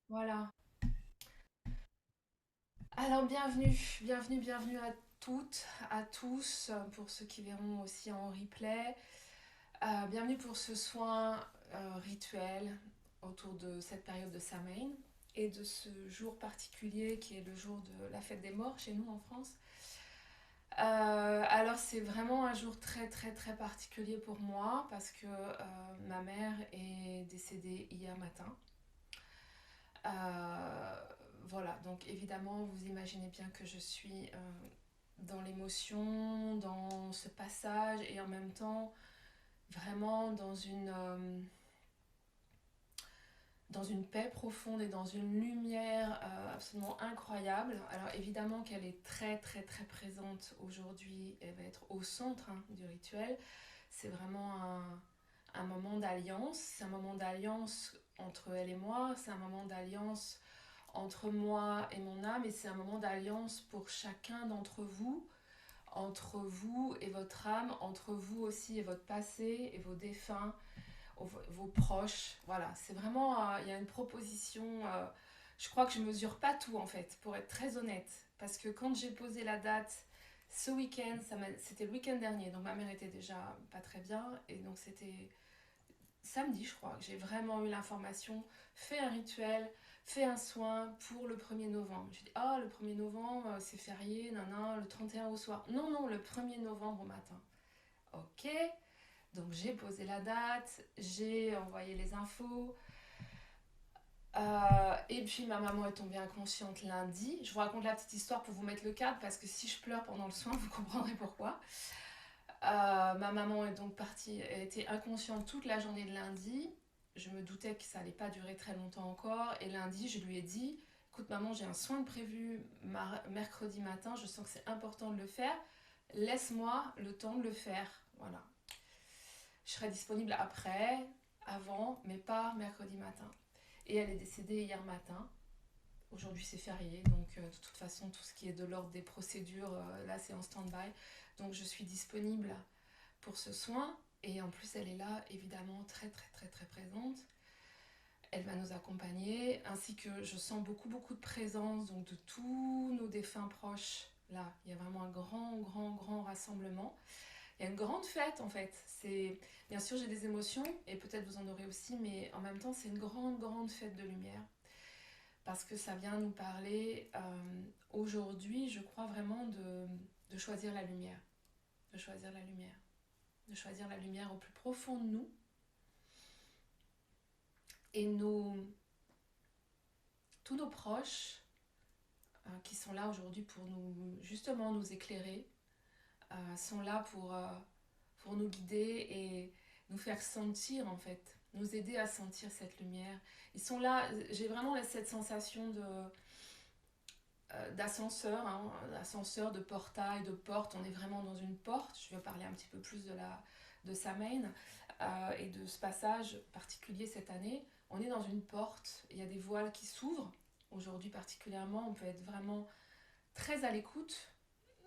Voilà. Alors bienvenue à toutes, à tous, pour ceux qui verront aussi en replay. Bienvenue pour ce soin rituel autour de cette période de Samhain et de ce jour particulier qui est le jour de la fête des morts chez nous en France. Alors c'est vraiment un jour très très très particulier pour moi parce que ma mère est décédée hier matin. Euh, voilà, donc évidemment, vous imaginez bien que je suis dans l'émotion, dans ce passage et en même temps vraiment dans une paix profonde et dans une lumière absolument incroyable. Alors évidemment qu'elle est très très très présente aujourd'hui, elle va être au centre du rituel. C'est vraiment un moment d'alliance, c'est un moment d'alliance entre elle et moi, c'est un moment d'alliance entre moi et mon âme et c'est un moment d'alliance pour chacun d'entre vous, entre vous et votre âme, entre vous aussi et votre passé et vos défunts, vos proches. Voilà, c'est vraiment, il y a une proposition, je crois que je mesure pas tout en fait, pour être très honnête, parce que quand j'ai posé la date ce week-end, c'était le week-end dernier, donc ma mère était déjà pas très bien, et donc c'était samedi, je crois, que j'ai vraiment eu l'information, fais un rituel, fais un soin pour le 1er novembre. Je dis, ah, le 1er novembre, c'est férié, non, non, le 31 au soir. Non, non, le 1er novembre au matin. Ok, donc j'ai posé la date, j'ai envoyé les infos. Et puis ma maman est tombée inconsciente lundi. Je vous raconte la petite histoire pour vous mettre le cadre parce que si je pleure pendant le soin, vous comprendrez pourquoi. Ma maman est donc partie, elle était inconsciente toute la journée de lundi. Je me doutais que ça allait pas durer très longtemps encore. Et lundi, je lui ai dit, écoute maman, j'ai un soin de prévu mercredi matin, je sens que c'est important de le faire. Laisse-moi le temps de le faire. Voilà. Je serai disponible après, avant, mais pas mercredi matin. Et elle est décédée hier matin. Aujourd'hui c'est férié, donc de toute façon tout ce qui est de l'ordre des procédures, là c'est en stand-by. Donc je suis disponible pour ce soin. Et en plus, elle est là, évidemment, très, très, très, très présente. Elle va nous accompagner, ainsi que je sens beaucoup, beaucoup de présence donc de tous nos défunts proches. Là, il y a vraiment un grand, grand, grand rassemblement. Il y a une grande fête, en fait. C'est bien sûr, j'ai des émotions, et peut-être vous en aurez aussi, mais en même temps, c'est une grande, grande fête de lumière. Parce que ça vient nous parler aujourd'hui, je crois vraiment de choisir la lumière. De choisir la lumière. De choisir la lumière au plus profond de nous, et tous nos proches qui sont là aujourd'hui pour nous justement nous éclairer, sont là pour nous guider et nous faire sentir en fait, nous aider à sentir cette lumière. Ils sont là, j'ai vraiment cette sensation d'ascenseur, d'ascenseur, de portail, de porte. On est vraiment dans une porte. Je vais parler un petit peu plus de Samhain et de ce passage particulier cette année. On est dans une porte, il y a des voiles qui s'ouvrent. Aujourd'hui particulièrement, on peut être vraiment très à l'écoute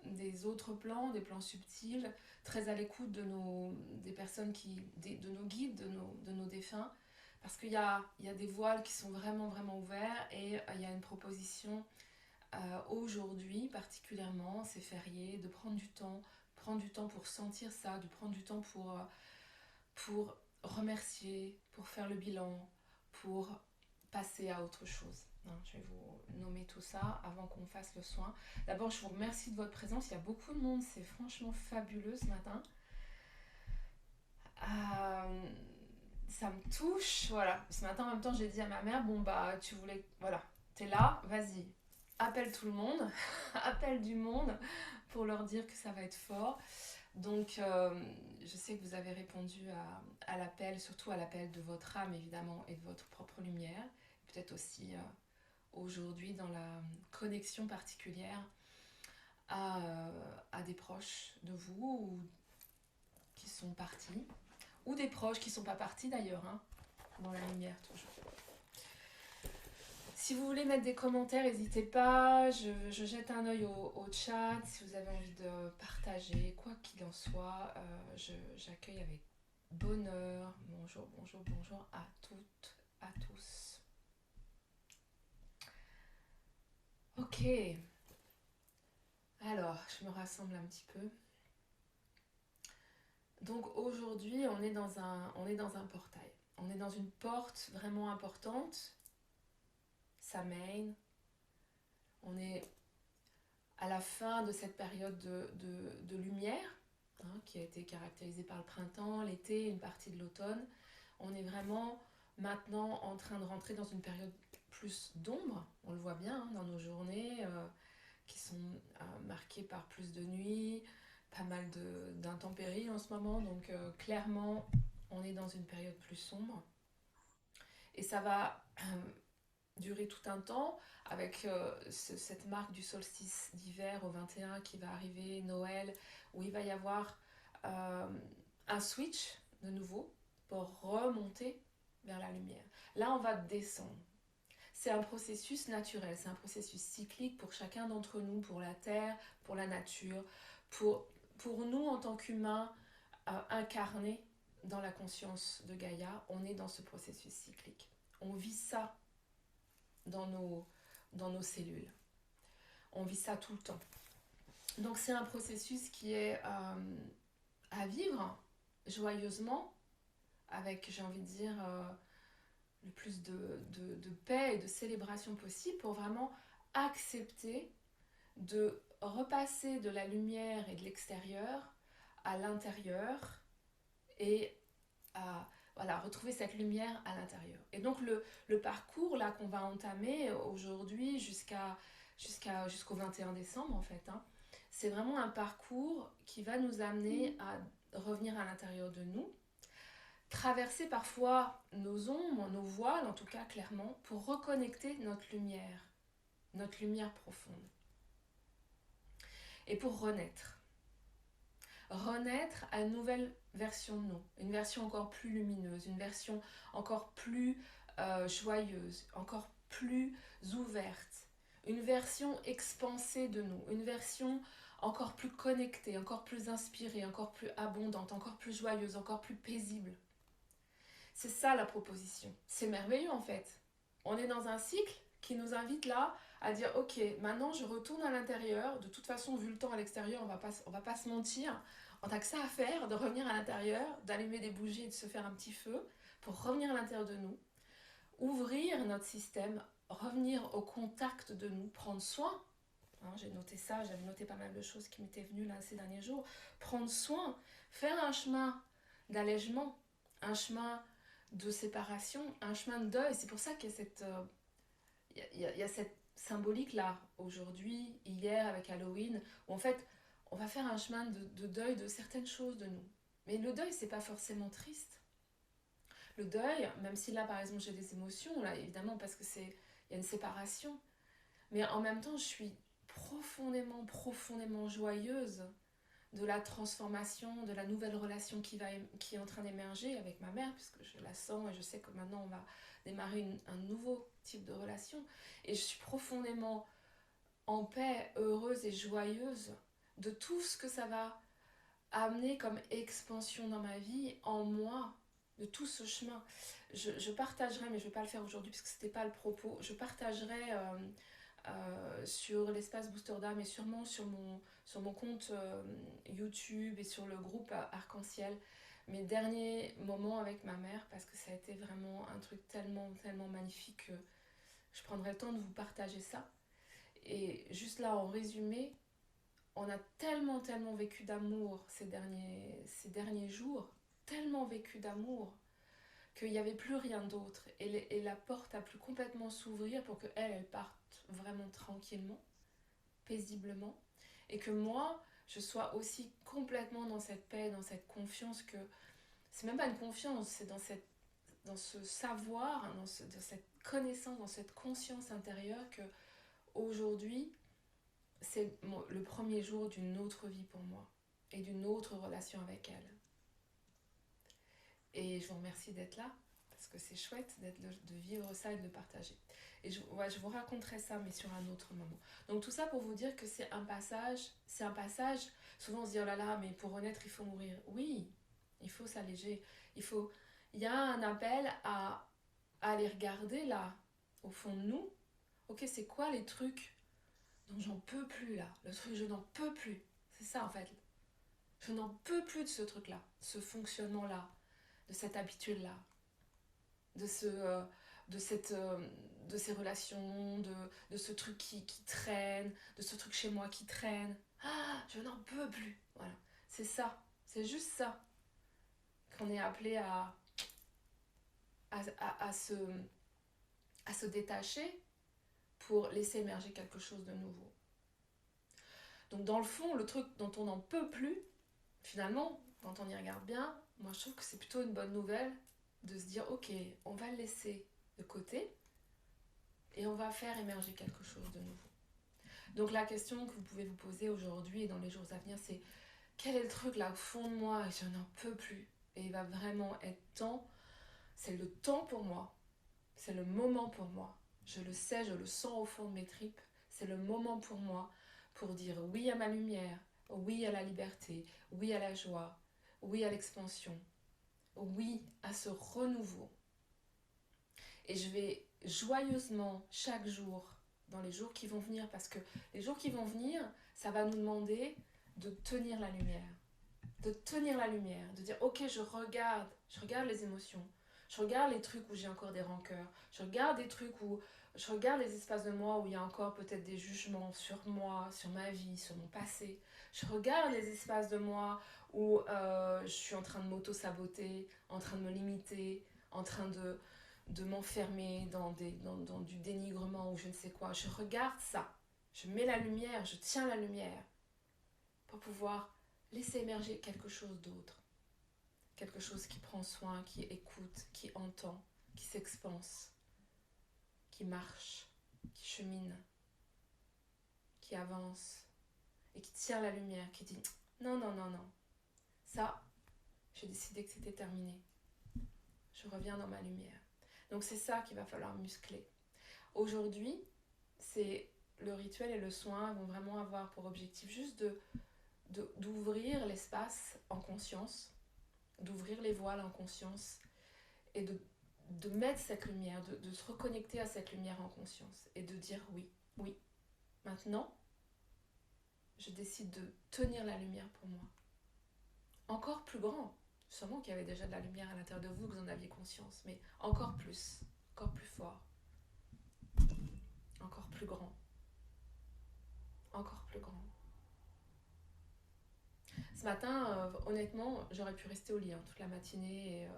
des autres plans, des plans subtils, très à l'écoute des personnes de nos guides, de nos défunts, parce qu'il y a des voiles qui sont vraiment vraiment ouverts et il y a une proposition aujourd'hui particulièrement, c'est férié, de prendre du temps pour sentir ça, de prendre du temps pour remercier, pour faire le bilan, pour passer à autre chose. Je vais vous nommer tout ça avant qu'on fasse le soin. D'abord, je vous remercie de votre présence. Il y a beaucoup de monde, c'est franchement fabuleux ce matin. Euh, Ça me touche, voilà. Ce matin, en même temps, j'ai dit à ma mère, bon bah, tu voulais, voilà, t'es là, vas-y, appelle tout le monde, appelle du monde pour leur dire que ça va être fort. Donc, je sais que vous avez répondu à l'appel, surtout à l'appel de votre âme, évidemment, et de votre propre lumière. Peut-être aussi aujourd'hui dans la connexion particulière à des proches de vous ou qui sont partis, ou des proches qui ne sont pas partis d'ailleurs, dans la lumière toujours. Si vous voulez mettre des commentaires, n'hésitez pas. Je jette un œil au chat. Si vous avez envie de partager, quoi qu'il en soit, j'accueille avec bonheur. Bonjour, bonjour, bonjour à toutes, à tous. Ok, alors je me rassemble un petit peu. Donc aujourd'hui, on est dans un portail. On est dans une porte vraiment importante. Samhain. On est à la fin de cette période de lumière, hein, qui a été caractérisée par le printemps, l'été, une partie de l'automne. On est vraiment maintenant en train de rentrer dans une période plus d'ombre. On le voit bien hein, dans nos journées qui sont marquées par plus de nuits, pas mal d'intempéries en ce moment. Donc clairement, on est dans une période plus sombre. Et ça va durer tout un temps avec cette marque du solstice d'hiver au 21 qui va arriver, Noël, où il va y avoir euh, un switch de nouveau pour remonter vers la lumière. Là, on va descendre. C'est un processus naturel, c'est un processus cyclique pour chacun d'entre nous, pour la Terre, pour la nature, pour nous en tant qu'humains incarnés dans la conscience de Gaïa, on est dans ce processus cyclique. On vit ça dans nos cellules. On vit ça tout le temps. Donc c'est un processus qui est à vivre joyeusement, avec, j'ai envie de dire, le plus de paix et de célébration possible pour vraiment accepter de repasser de la lumière et de l'extérieur à l'intérieur et à voilà, retrouver cette lumière à l'intérieur. Et donc le parcours là qu'on va entamer aujourd'hui jusqu'au 21 décembre en fait, hein, c'est vraiment un parcours qui va nous amener à revenir à l'intérieur de nous, traverser parfois nos ombres, nos voiles en tout cas clairement, pour reconnecter notre lumière profonde. Et pour renaître. Renaître à une nouvelle version de nous, une version encore plus lumineuse, une version encore plus joyeuse, encore plus ouverte, une version expansée de nous, une version encore plus connectée, encore plus inspirée, encore plus abondante, encore plus joyeuse, encore plus paisible. C'est ça la proposition. C'est merveilleux en fait. On est dans un cycle qui nous invite là à dire ok, maintenant je retourne à l'intérieur. De toute façon, vu le temps à l'extérieur, on va pas se mentir. On n'a que ça à faire, de revenir à l'intérieur, d'allumer des bougies et de se faire un petit feu pour revenir à l'intérieur de nous, ouvrir notre système, revenir au contact de nous, prendre soin. Hein, j'ai noté ça, j'avais noté pas mal de choses qui m'étaient venues là ces derniers jours. Prendre soin, faire un chemin d'allègement, un chemin de séparation, un chemin de deuil. C'est pour ça qu'il y a y a cette symbolique là, aujourd'hui, hier avec Halloween, où en fait, on va faire un chemin de deuil de certaines choses de nous. Mais le deuil, c'est pas forcément triste. Le deuil, même si là, par exemple, j'ai des émotions, là, évidemment, parce que il y a une séparation, mais en même temps, je suis profondément, profondément joyeuse de la transformation, de la nouvelle relation qui est en train d'émerger avec ma mère, puisque je la sens et je sais que maintenant on va démarrer un nouveau type de relation. Et je suis profondément en paix, heureuse et joyeuse de tout ce que ça va amener comme expansion dans ma vie, en moi, de tout ce chemin. Je partagerai, mais je ne vais pas le faire aujourd'hui puisque ce n'était pas le propos, je partagerai sur l'espace Booster d'âme et sûrement sur mon compte YouTube et sur le groupe Arc-en-Ciel mes derniers moments avec ma mère parce que ça a été vraiment un truc tellement, tellement magnifique que je prendrai le temps de vous partager ça. Et juste là, en résumé, on a tellement, tellement vécu d'amour ces derniers jours, tellement vécu d'amour qu'il n'y avait plus rien d'autre et la porte a pu complètement s'ouvrir pour qu'elle parte vraiment tranquillement, paisiblement et que moi je sois aussi complètement dans cette paix, dans cette confiance que c'est même pas une confiance, c'est dans ce savoir, dans cette connaissance, dans cette conscience intérieure que aujourd'hui c'est le premier jour d'une autre vie pour moi et d'une autre relation avec elle. Et je vous remercie d'être là, parce que c'est chouette de vivre ça et de le partager. Et je vous raconterai ça, mais sur un autre moment. Donc tout ça pour vous dire que c'est un passage, souvent on se dit, oh là là, mais pour renaître, il faut mourir. Oui, il faut s'alléger. Il y a un appel à aller regarder là, au fond de nous. Ok, c'est quoi les trucs Donc j'en peux plus là. Le truc, je n'en peux plus. C'est ça en fait. Je n'en peux plus de ce truc-là, ce fonctionnement-là, de cette habitude-là, de de ces relations, de ce truc qui traîne, de ce truc chez moi qui traîne. Ah, je n'en peux plus. Voilà. C'est ça. C'est juste ça qu'on est appelé à, à, se, à se détacher pour laisser émerger quelque chose de nouveau. Donc dans le fond, le truc dont on n'en peut plus, finalement, quand on y regarde bien, moi je trouve que c'est plutôt une bonne nouvelle de se dire ok, on va le laisser de côté et on va faire émerger quelque chose de nouveau. Donc la question que vous pouvez vous poser aujourd'hui et dans les jours à venir, c'est quel est le truc là au fond de moi et je n'en peux plus et il va vraiment être temps, c'est le temps pour moi, c'est le moment pour moi, je le sais, je le sens au fond de mes tripes, c'est le moment pour moi pour dire oui à ma lumière, oui à la liberté, oui à la joie, oui à l'expansion, oui à ce renouveau. Et je vais joyeusement chaque jour, dans les jours qui vont venir, parce que les jours qui vont venir, ça va nous demander de tenir la lumière. De tenir la lumière, de dire ok, je regarde les émotions, je regarde les trucs où j'ai encore des rancœurs, je regarde des trucs où je regarde les espaces de moi où il y a encore peut-être des jugements sur moi, sur ma vie, sur mon passé. Je regarde les espaces de moi où je suis en train de m'auto-saboter, en train de me limiter, en train de m'enfermer dans du dénigrement ou je ne sais quoi. Je regarde ça, je mets la lumière, je tiens la lumière pour pouvoir laisser émerger quelque chose d'autre. Quelque chose qui prend soin, qui écoute, qui entend, qui s'expanse, qui marche, qui chemine, qui avance et qui tient la lumière, qui dit non, non, non, non. Ça, j'ai décidé que c'était terminé. Je reviens dans ma lumière. Donc c'est ça qu'il va falloir muscler. Aujourd'hui, c'est le rituel et le soin vont vraiment avoir pour objectif juste d'ouvrir l'espace en conscience, d'ouvrir les voiles en conscience et de mettre cette lumière, de se reconnecter à cette lumière en conscience et de dire oui, oui, maintenant, je décide de tenir la lumière pour moi. Encore plus grand, sûrement qu'il y avait déjà de la lumière à l'intérieur de vous, que vous en aviez conscience, mais encore plus fort, encore plus grand, encore plus grand. Ce matin, honnêtement, j'aurais pu rester au lit toute la matinée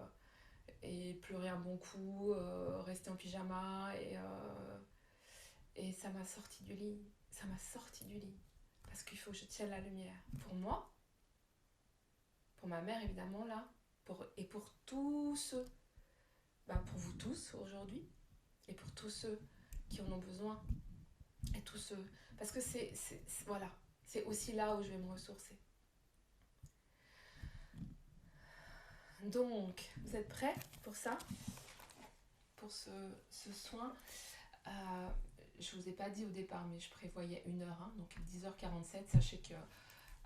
et pleurer un bon coup, rester en pyjama et ça m'a sorti du lit. Ça m'a sorti du lit. Parce qu'il faut que je tienne la lumière. Pour moi, pour ma mère évidemment là, et pour tous ceux, pour vous tous aujourd'hui, et pour tous ceux qui en ont besoin, et tous ceux... Parce que voilà, c'est aussi là où je vais me ressourcer. Donc, vous êtes prêts pour ça? Pour ce soin je vous ai pas dit au départ, mais je prévoyais 1 heure, donc 10h47. Sachez que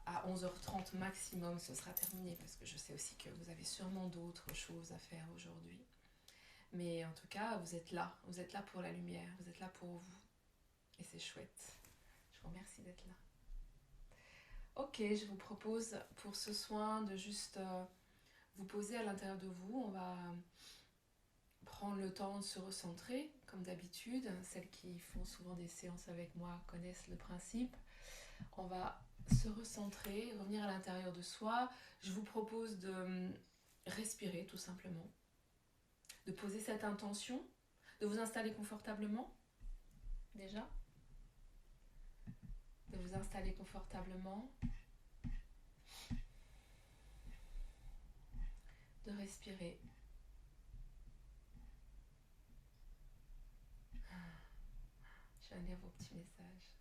à 11h30 maximum, ce sera terminé, parce que je sais aussi que vous avez sûrement d'autres choses à faire aujourd'hui. Mais en tout cas, vous êtes là pour la lumière, vous êtes là pour vous. Et c'est chouette. Je vous remercie d'être là. Ok, je vous propose pour ce soin de juste vous poser à l'intérieur de vous. On va prendre le temps de se recentrer, comme d'habitude. Celles qui font souvent des séances avec moi connaissent le principe. On va se recentrer, revenir à l'intérieur de soi. Je vous propose de respirer tout simplement, de poser cette intention, de vous installer confortablement déjà, de vous installer confortablement, de respirer. Je viens de lire vos petits messages.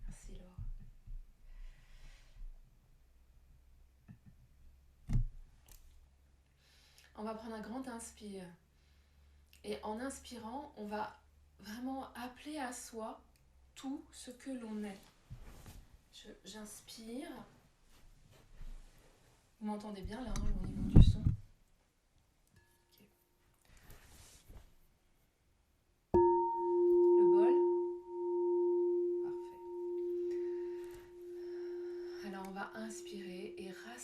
Merci Laure. On va prendre un grand inspire. Et en inspirant, on va vraiment appeler à soi tout ce que l'on est. J'inspire. Vous m'entendez bien là, au niveau du son? Okay. Le bol.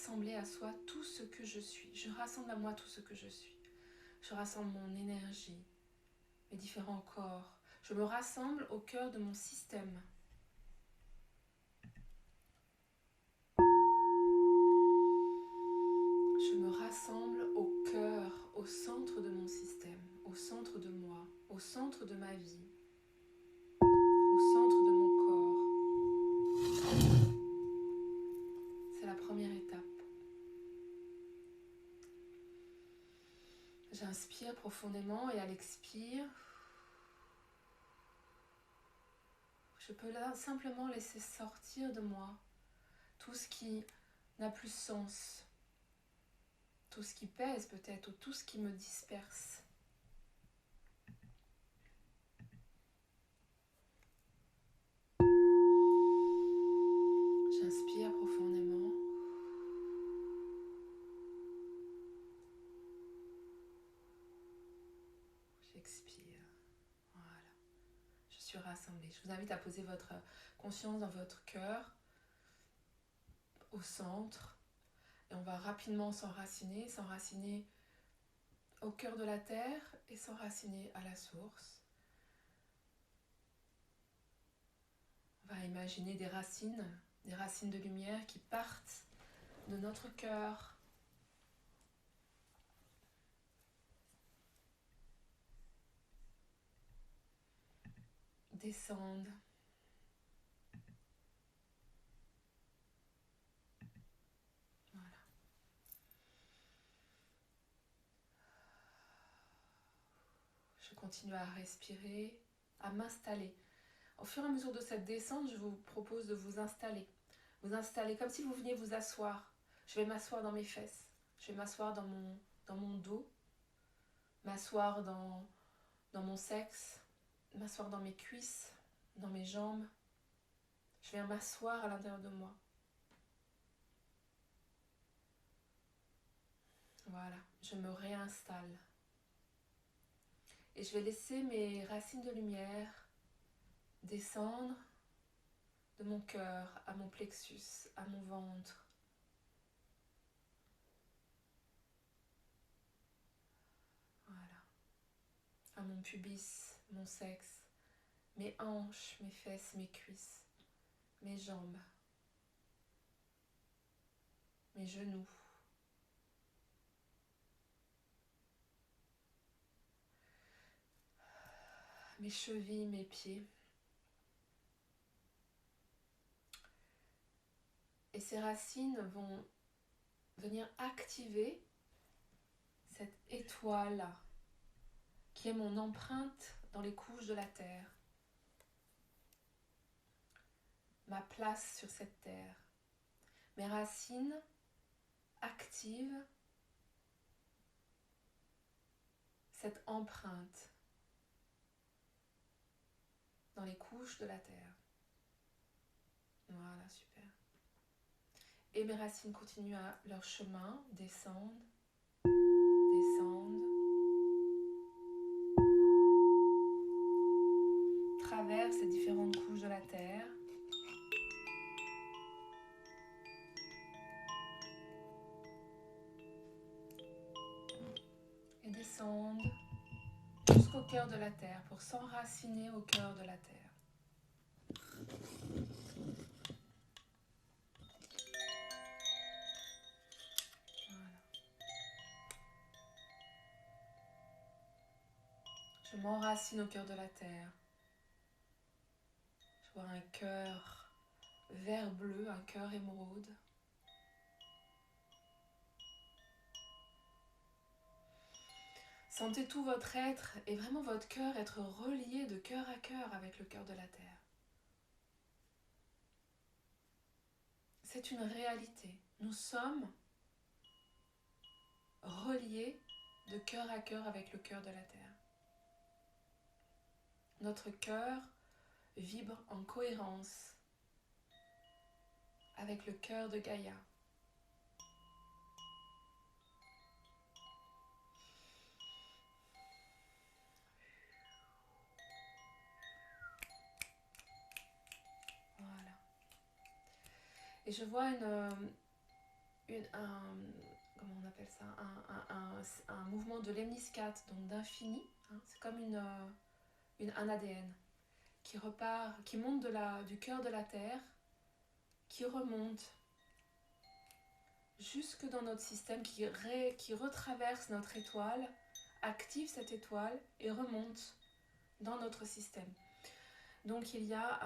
rassembler à soi tout ce que je suis. Je rassemble à moi tout ce que je suis. Je rassemble mon énergie, mes différents corps. Je me rassemble au cœur de mon système. Je me rassemble au cœur, au centre de mon système, au centre de moi, au centre de ma vie, au centre de mon corps. C'est la première étape. J'inspire profondément et à l'expire, je peux là simplement laisser sortir de moi tout ce qui n'a plus sens, tout ce qui pèse peut-être ou tout ce qui me disperse. J'inspire profondément. J'expire. Voilà. Je suis rassemblée. Je vous invite à poser votre conscience dans votre cœur, au centre. Et on va rapidement s'enraciner au cœur de la terre et s'enraciner à la source. On va imaginer des racines de lumière qui partent de notre cœur, descendent, voilà. Je continue à respirer, à m'installer. Au fur et à mesure de cette descente, je vous propose de vous installer. Vous installer comme si vous veniez vous asseoir. Je vais m'asseoir dans mes fesses, je vais m'asseoir dans mon dos, m'asseoir dans mon sexe, m'asseoir dans mes cuisses, dans mes jambes. Je viens m'asseoir à l'intérieur de moi. Voilà, je me réinstalle. Et je vais laisser mes racines de lumière descendre de mon cœur à mon plexus, à mon ventre. Voilà. À mon pubis, mon sexe, mes hanches, mes fesses, mes cuisses, mes jambes, mes genoux. Mes chevilles, mes pieds. Et ces racines vont venir activer cette étoile qui est mon empreinte dans les couches de la terre. Ma place sur cette terre. Mes racines activent cette empreinte dans les couches de la terre. Voilà, super. Et mes racines continuent à leur chemin, descendent, traversent ces différentes couches de la terre. Et descendent jusqu'au cœur de la terre pour s'enraciner au cœur de la terre. Je m'enracine au cœur de la terre. Je vois un cœur vert bleu, un cœur émeraude. Sentez tout votre être et vraiment votre cœur être relié de cœur à cœur avec le cœur de la terre. C'est une réalité. Nous sommes reliés de cœur à cœur avec le cœur de la terre. Notre cœur vibre en cohérence avec le cœur de Gaïa. Voilà. Et je vois comment on appelle ça, un mouvement de lemniscate, donc d'infini. Hein, c'est comme un ADN qui repart, qui monte du cœur de la Terre, qui remonte jusque dans notre système, qui retraverse notre étoile, active cette étoile et remonte dans notre système. Donc il y a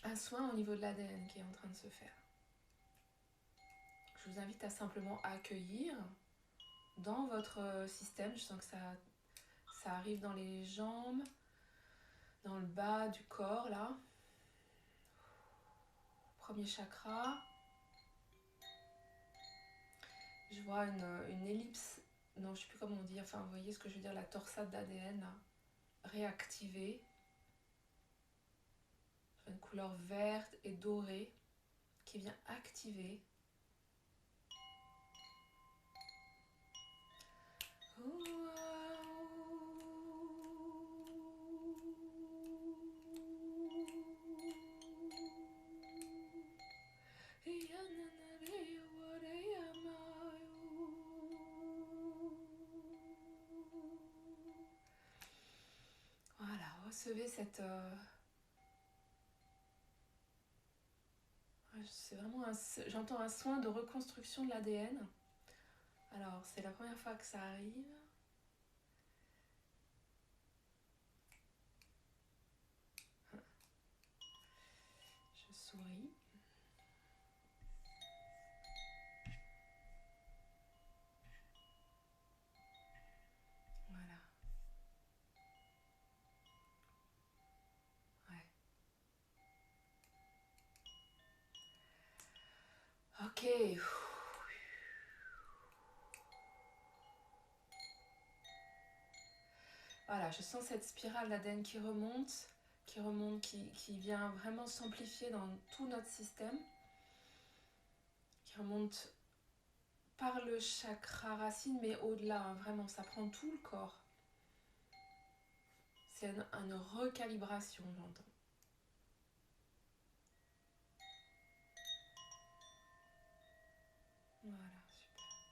un soin au niveau de l'ADN qui est en train de se faire. Je vous invite à simplement accueillir dans votre système. Je sens que ça arrive dans les jambes, dans le bas du corps là. Premier chakra. Je vois une ellipse, non je sais plus comment on dit, enfin vous voyez ce que je veux dire, la torsade d'ADN là, réactivée. Une couleur verte et dorée qui vient activer. Voilà, recevez cette... c'est vraiment j'entends un soin de reconstruction de l'ADN. Alors, c'est la première fois que ça arrive. Je souris. Voilà. Ouais. Ok. Voilà, je sens cette spirale d'ADN qui remonte, qui vient vraiment s'amplifier dans tout notre système, qui remonte par le chakra racine, mais au-delà, hein, vraiment, ça prend tout le corps. C'est une recalibration, j'entends. Voilà, super.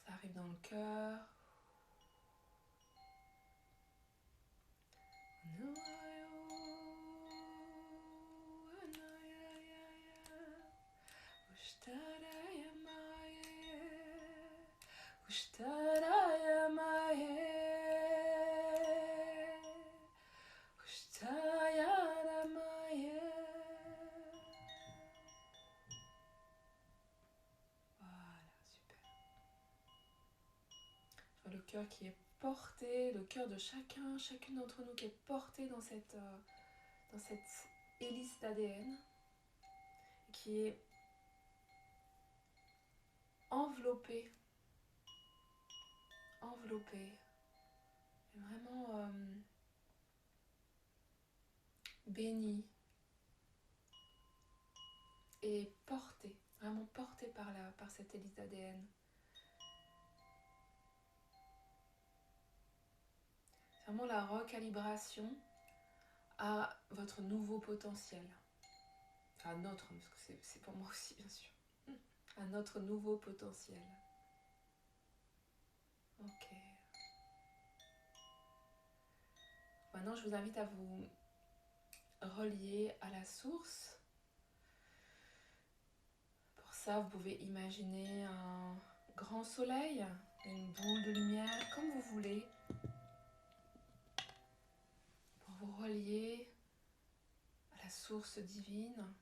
Ça arrive dans le cœur. Le cœur qui est porté, le cœur de chacune d'entre nous qui est porté dans cette hélice d'ADN, qui est enveloppé, vraiment béni et porté, vraiment porté par cette hélice d'ADN. C'est vraiment la recalibration à votre nouveau potentiel. À notre, parce que c'est pour moi aussi bien sûr. À notre nouveau potentiel. Ok. Maintenant, je vous invite à vous relier à la source. Pour ça, vous pouvez imaginer un grand soleil, une boule de lumière, comme vous voulez, pour vous relier à la source divine.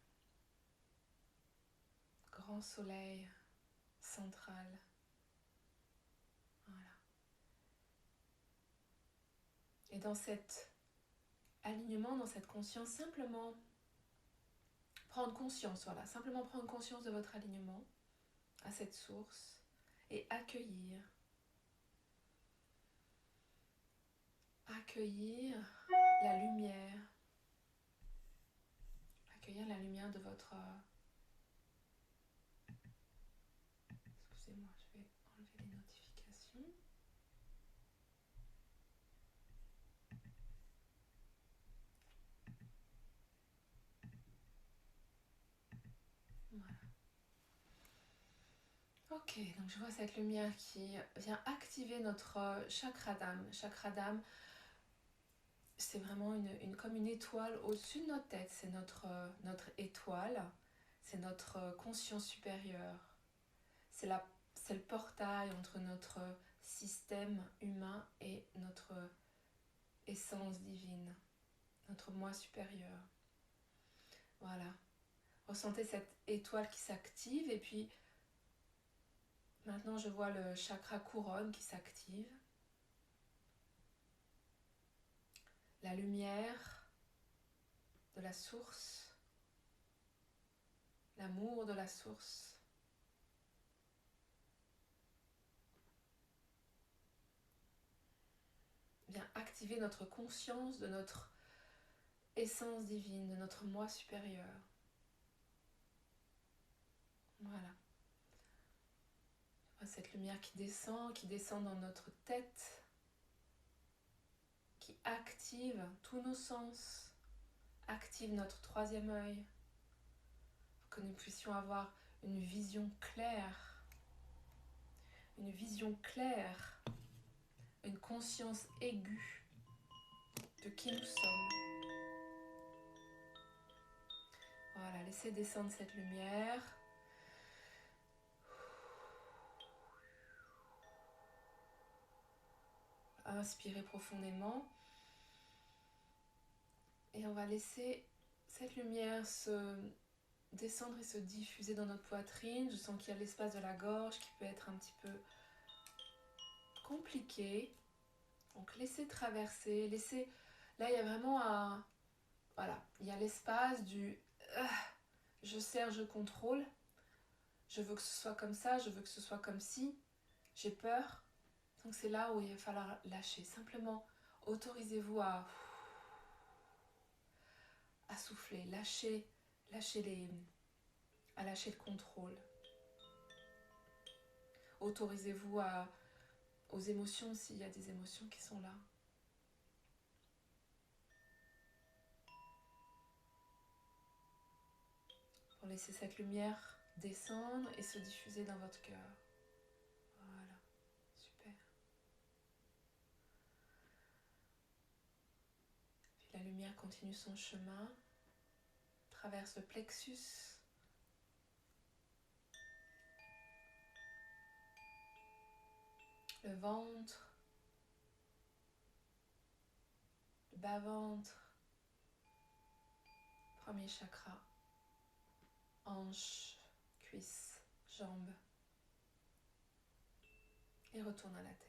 Grand soleil central. Voilà. Et dans cet alignement, dans cette conscience, simplement prendre conscience, voilà, simplement prendre conscience de votre alignement à cette source et accueillir la lumière, de votre... Excusez-moi, je vais enlever les notifications. Ok, donc je vois cette lumière qui vient activer notre chakra d'âme. Chakra d'âme, c'est vraiment comme une étoile au-dessus de notre tête. C'est notre étoile, c'est notre conscience supérieure. C'est le portail entre notre système humain et notre essence divine, notre moi supérieur. Voilà. Ressentez cette étoile qui s'active et puis maintenant je vois le chakra couronne qui s'active. La lumière de la source, l'amour de la source. Vient activer notre conscience de notre essence divine, de notre moi supérieur. Voilà. Cette lumière qui descend dans notre tête, qui active tous nos sens, active notre troisième œil, pour que nous puissions avoir une vision claire, une conscience aiguë de qui nous sommes. Voilà, laissez descendre cette lumière. Inspirez profondément. Et on va laisser cette lumière se descendre et se diffuser dans notre poitrine. Je sens qu'il y a l'espace de la gorge qui peut être un petit peu compliqué. Donc laissez traverser, laissez... Là, il y a vraiment un... Voilà, il y a l'espace du... je serre, je contrôle. Je veux que ce soit comme ça, je veux que ce soit comme ci. J'ai peur. Donc c'est là où il va falloir lâcher. Simplement, autorisez-vous à souffler, lâcher le contrôle. Autorisez-vous aux émotions s'il y a des émotions qui sont là. Pour laisser cette lumière descendre et se diffuser dans votre cœur. Voilà, super. Puis la lumière continue son chemin, traverse le plexus, le ventre, le bas-ventre, premier chakra, hanche, cuisse, jambes, et retourne à la terre.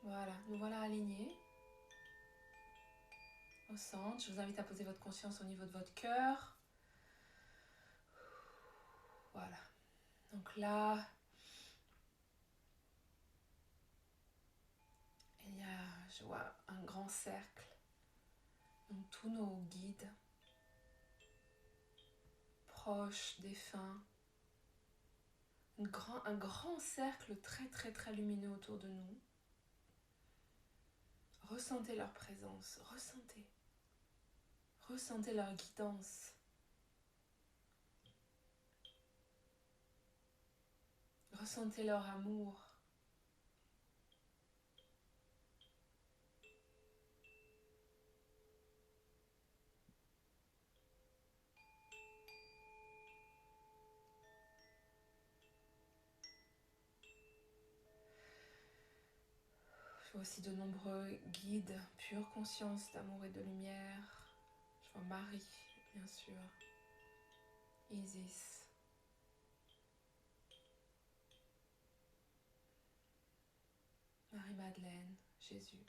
Voilà, nous voilà alignés au centre. Je vous invite à poser votre conscience au niveau de votre cœur. Voilà. Donc là, il y a, je vois un grand cercle. Donc tous nos guides, proches, défunts. Un grand cercle très très très lumineux autour de nous. Ressentez leur présence, ressentez leur guidance. Ressentez leur amour. Je vois aussi de nombreux guides, pure conscience d'amour et de lumière. Je vois Marie, bien sûr, Isis, Marie-Madeleine, Jésus.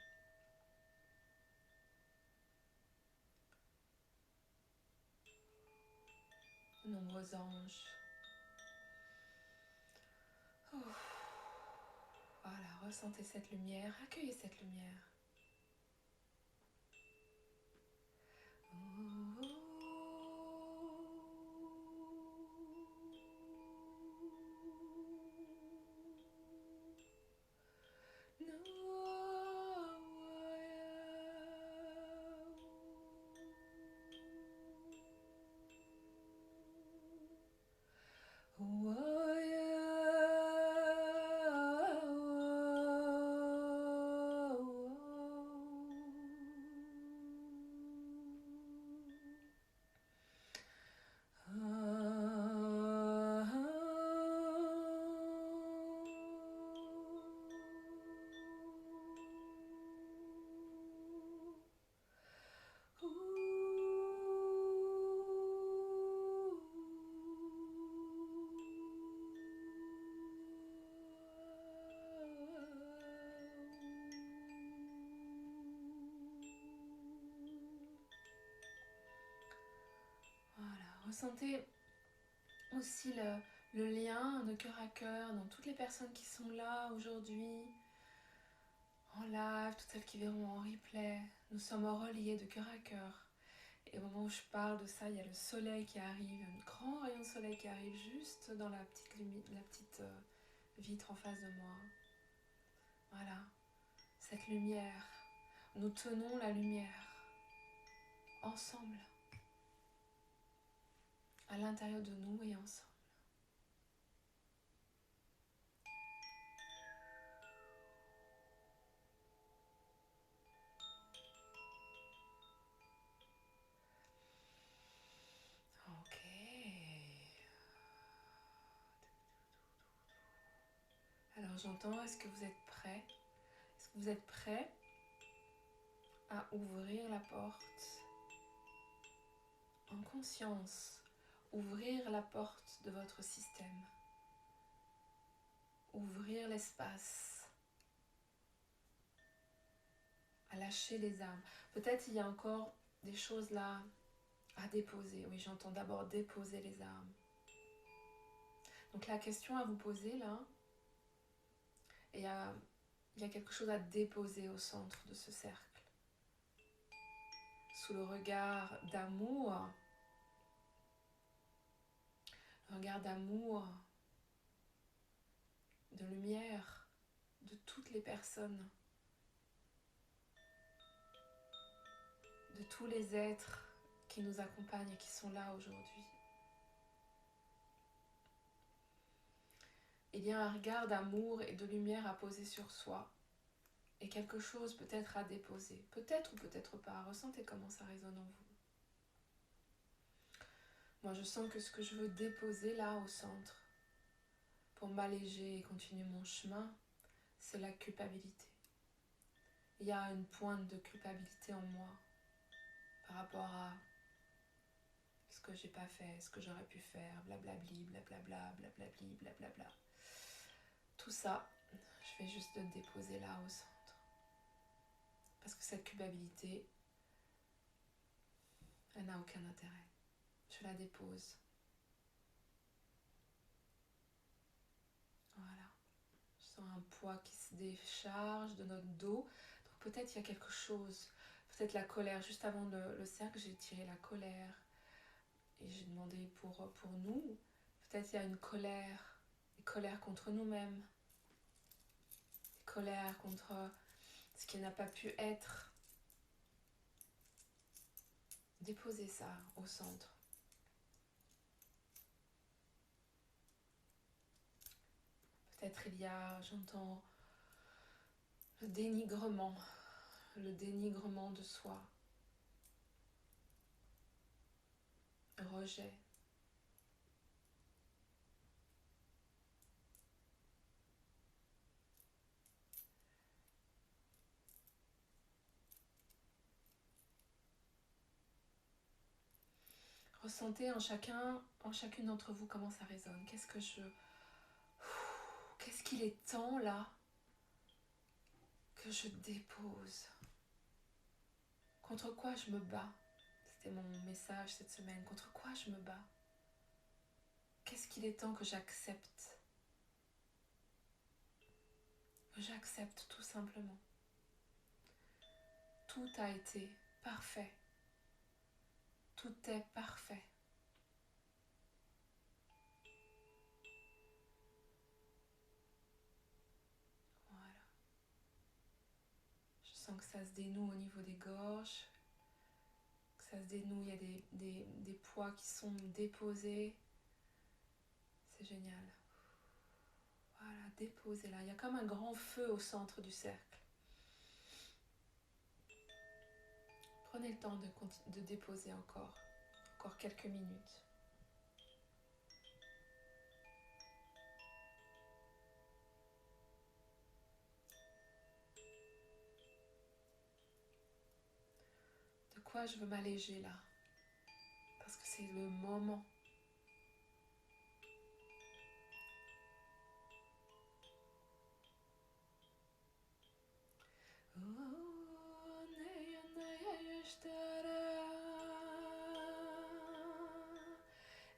De nombreux anges. Voilà, ressentez cette lumière, accueillez cette lumière. Ressentez aussi le lien de cœur à cœur dans toutes les personnes qui sont là aujourd'hui, en live, toutes celles qui verront en replay. Nous sommes reliés de cœur à cœur. Et au moment où je parle de ça, il y a le soleil qui arrive, un grand rayon de soleil qui arrive juste dans la petite vitre en face de moi. Voilà, cette lumière. Nous tenons la lumière ensemble, à l'intérieur de nous et ensemble. Ok. Alors j'entends, est-ce que vous êtes prêts? Est-ce que vous êtes prêts à ouvrir la porte en conscience? Ouvrir la porte de votre système. Ouvrir l'espace. À lâcher les armes. Peut-être il y a encore des choses là à déposer. Oui, j'entends d'abord déposer les armes. Donc la question à vous poser là, il y a quelque chose à déposer au centre de ce cercle. Sous le regard d'amour, de lumière de toutes les personnes, de tous les êtres qui nous accompagnent et qui sont là aujourd'hui. Il y a un regard d'amour et de lumière à poser sur soi et quelque chose peut-être à déposer. Peut-être ou peut-être pas. Ressentez comment ça résonne en vous. Moi, je sens que ce que je veux déposer là au centre pour m'alléger et continuer mon chemin, c'est la culpabilité. Il y a une pointe de culpabilité en moi par rapport à ce que j'ai pas fait, ce que j'aurais pu faire, blablabli, blablabla, blablabli, blablabla. Tout ça, je vais juste le déposer là au centre. Parce que cette culpabilité, elle n'a aucun intérêt. Je la dépose. Voilà. Je sens un poids qui se décharge de notre dos. Donc peut-être il y a quelque chose, peut-être la colère. Juste avant le cercle, j'ai tiré la colère. Et j'ai demandé pour nous. Peut-être il y a une colère. Des colères contre nous-mêmes. Des colères contre ce qui n'a pas pu être. Déposez ça au centre. Peut-être il y a, j'entends, le dénigrement de soi, rejet. Ressentez en chacune d'entre vous comment ça résonne. Qu'est-ce qu'il est temps là que je dépose? Contre quoi je me bats? C'était mon message cette semaine. Contre quoi je me bats? Qu'est-ce qu'il est temps que j'accepte? Que j'accepte tout simplement. Tout a été parfait. Tout est parfait. Voilà. Je sens que ça se dénoue au niveau des gorges. Que ça se dénoue, il y a des poids qui sont déposés. C'est génial. Voilà, déposez là. Il y a comme un grand feu au centre du cercle. Prenez le temps de déposer encore quelques minutes. De quoi je veux m'alléger là? Parce que c'est le moment.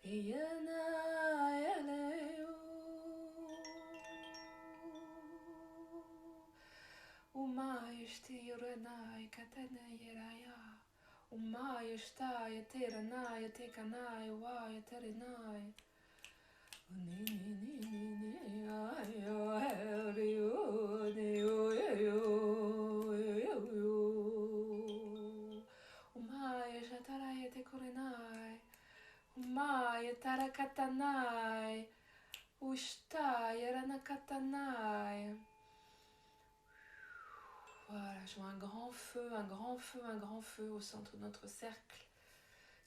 Yana eleu Umay shtiranay katanay raya Umay shtay teranay tekanay way teranay Umay shataray tekorenay Umay tarakatanay Ushtay ranakatanay. Voilà, je vois un grand feu, un grand feu, un grand feu au centre de notre cercle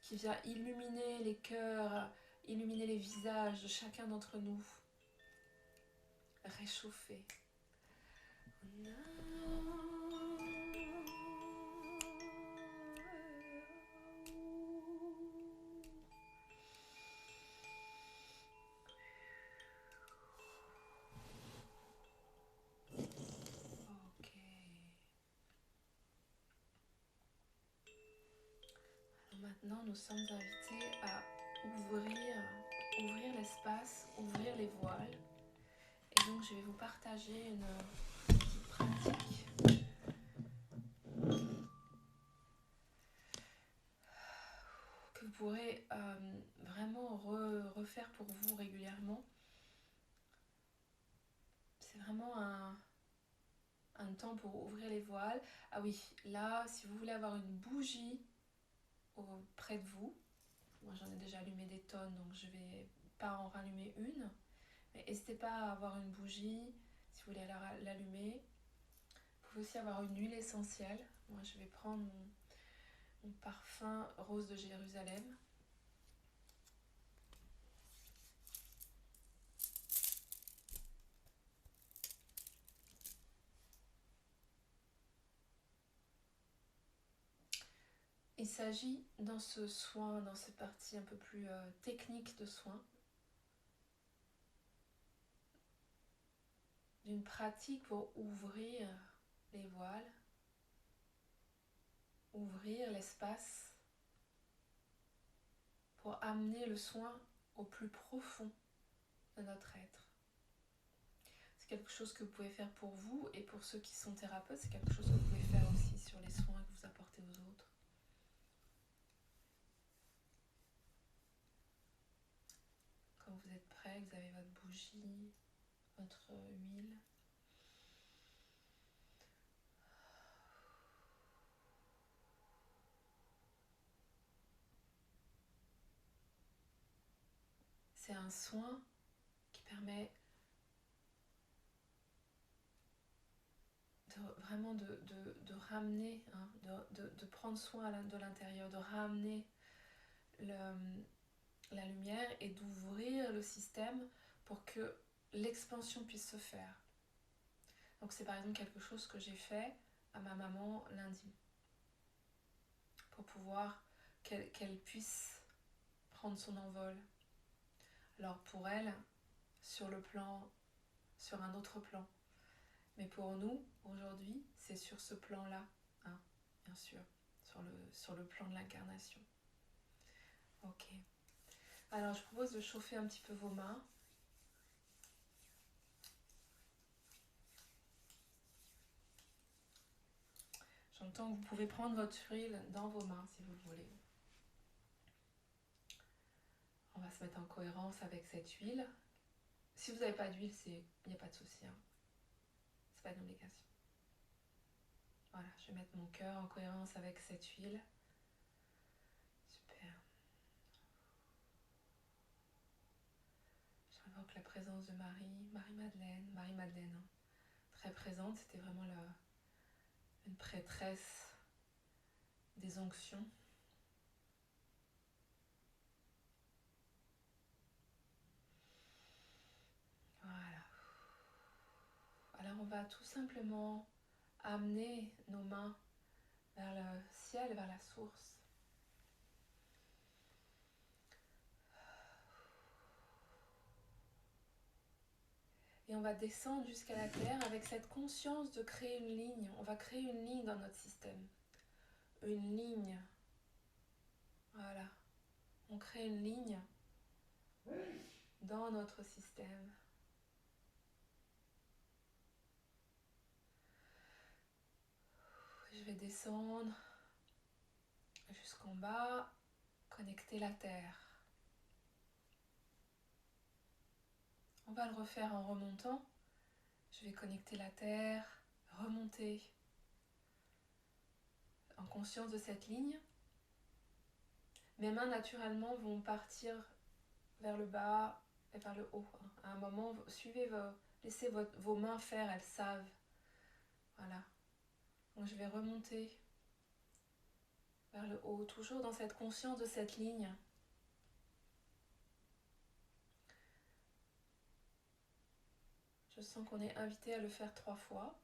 qui vient illuminer les cœurs, illuminer les visages de chacun d'entre nous, réchauffer. Ok. Alors maintenant, nous sommes invités à ouvrir l'espace, ouvrir les voiles. Et donc, je vais vous partager une petite pratique que vous pourrez vraiment refaire pour vous régulièrement. C'est vraiment un temps pour ouvrir les voiles. Ah oui, là, si vous voulez avoir une bougie près de vous, moi j'en ai déjà allumé des tonnes, donc je vais pas en rallumer une, mais n'hésitez pas à avoir une bougie si vous voulez l'allumer. Vous pouvez aussi avoir une huile essentielle. Moi je vais prendre mon parfum rose de Jérusalem. Il s'agit dans ce soin, dans cette partie un peu plus technique de soin, d'une pratique pour ouvrir les voiles, ouvrir l'espace, pour amener le soin au plus profond de notre être. C'est quelque chose que vous pouvez faire pour vous, et pour ceux qui sont thérapeutes, c'est quelque chose que vous pouvez faire aussi sur les soins que vous apportez aux autres. Quand vous êtes prêt, vous avez votre bougie, votre huile. C'est un soin qui permet vraiment de ramener, de prendre soin de l'intérieur, de ramener la lumière et d'ouvrir le système pour que l'expansion puisse se faire. Donc c'est par exemple quelque chose que j'ai fait à ma maman lundi, pour pouvoir qu'elle puisse prendre son envol. Alors pour elle, sur un autre plan. Mais pour nous, aujourd'hui, c'est sur ce plan-là, bien sûr, sur le plan de l'incarnation. Ok. Alors je propose de chauffer un petit peu vos mains. J'entends que vous pouvez prendre votre huile dans vos mains si vous voulez. On va se mettre en cohérence avec cette huile. Si vous n'avez pas d'huile, il n'y a pas de souci. C'est pas une obligation. Voilà, je vais mettre mon cœur en cohérence avec cette huile. Super. J'invoque la présence de Marie-Madeleine, très présente. C'était vraiment une prêtresse des onctions. Voilà. Alors on va tout simplement amener nos mains vers le ciel, vers la source. Et on va descendre jusqu'à la terre avec cette conscience de créer une ligne. On va créer une ligne dans notre système. Une ligne. Voilà. On crée une ligne dans notre système. Je vais descendre jusqu'en bas, connecter la terre. On va le refaire en remontant. Je vais connecter la terre, remonter en conscience de cette ligne. Mes mains naturellement vont partir vers le bas et vers le haut. À un moment, laissez vos mains faire, elles savent. Voilà. Donc je vais remonter vers le haut, toujours dans cette conscience de cette ligne. Je sens qu'on est invité à le faire 3 fois.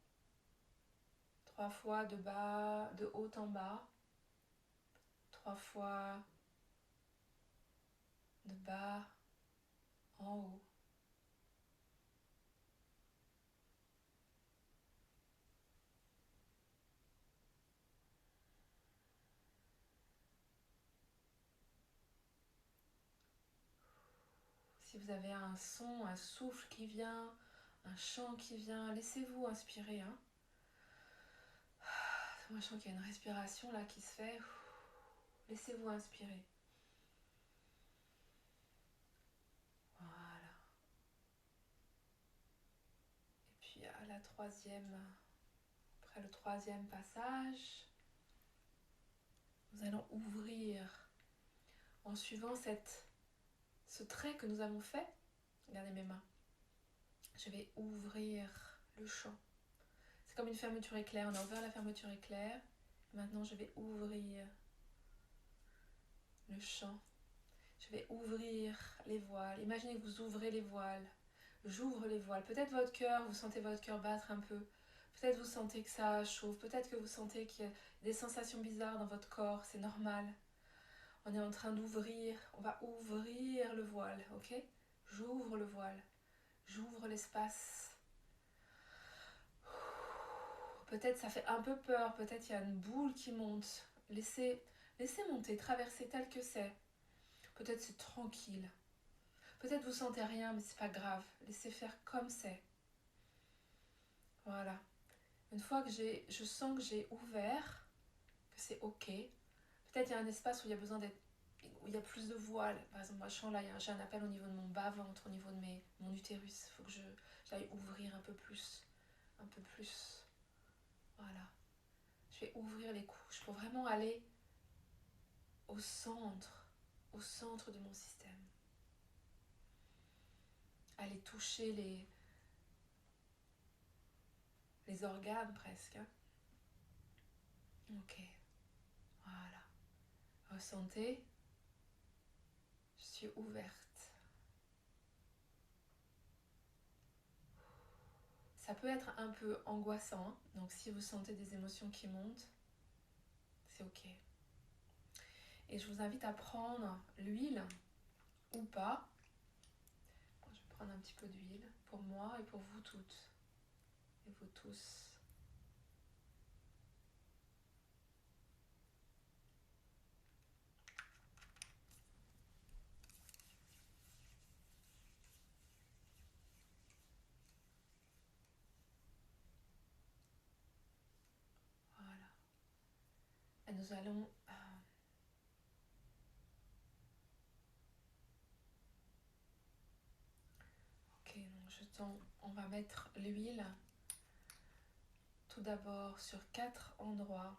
3 fois de bas, de haut en bas. 3 fois de bas en haut. Si vous avez un son, un souffle qui vient, un chant qui vient, laissez-vous inspirer. Moi je sens qu'il y a une respiration là qui se fait. Laissez-vous inspirer. Voilà. Et puis à la après le 3e passage, nous allons ouvrir en suivant ce trait que nous avons fait. Regardez mes mains. Je vais ouvrir le champ. C'est comme une fermeture éclair. On a ouvert la fermeture éclair. Maintenant, je vais ouvrir le champ. Je vais ouvrir les voiles. Imaginez que vous ouvrez les voiles. J'ouvre les voiles. Peut-être votre cœur, vous sentez votre cœur battre un peu. Peut-être vous sentez que ça chauffe. Peut-être que vous sentez qu'il y a des sensations bizarres dans votre corps. C'est normal. On est en train d'ouvrir. On va ouvrir le voile, ok? J'ouvre le voile. J'ouvre l'espace. Peut-être ça fait un peu peur. Peut-être il y a une boule qui monte. Laissez monter, traverser tel que c'est. Peut-être c'est tranquille. Peut-être vous sentez rien, mais c'est pas grave. Laissez faire comme c'est. Voilà. Une fois que je sens que j'ai ouvert, que c'est ok. Peut-être il y a un espace où il y a besoin d'être, où il y a plus de voile. Par exemple, moi je sens là, j'ai un appel au niveau de mon bas-ventre, au niveau de mon utérus. Il faut que j'aille ouvrir un peu plus. Un peu plus. Voilà. Je vais ouvrir les couches pour vraiment aller au centre de mon système. Aller toucher les organes presque. Ok, voilà. Ressentez, je suis ouverte. Ça peut être un peu angoissant, donc si vous sentez des émotions qui montent, c'est ok. Et je vous invite à prendre l'huile ou pas. Je vais prendre un petit peu d'huile pour moi et pour vous toutes et vous tous. Voilà. Et nous allons donc on va mettre l'huile tout d'abord sur 4 endroits